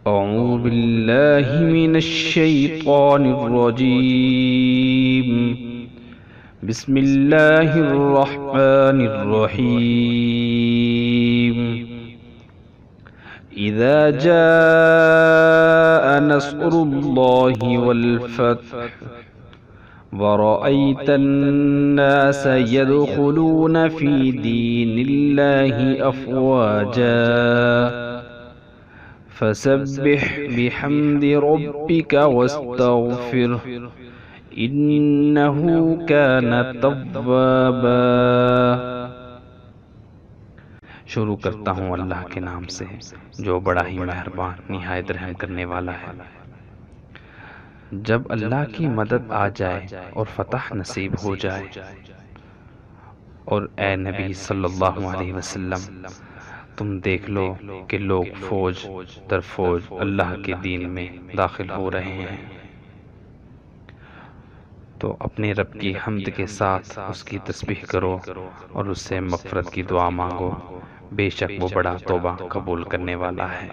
औज़ु बिल्लाहि मिनश शैतानिर रजीम। बिस्मिल्लाहिर रहमानिर रहीम। इज़ा जाअ नस्रुल्लाहि वल फत्ह वरअयतन नास यदखुलून फी दीनिल्लाहि अफ़वाजा फसब्बिह बिहम्दि रब्बिक वस्तगफिरह इन्नहू कान तव्वाबा। शुरू करता हूँ अल्लाह के नाम से जो बड़ा ही मेहरबान निहायत रहम करने वाला है। जब अल्लाह की मदद आ जाए और फतह नसीब हो जाए और ए नबी सल्लल्लाहु अलैहि वसल्लम तुम देख लो कि लोग फौज दर फौज अल्लाह के दीन में दाखिल हो रहे हैं, तो अपने रब की हम्द के साथ उसकी तस्बीह करो और उससे मग़फ़िरत की दुआ मांगो। बेशक वो बड़ा तौबा कबूल करने वाला है।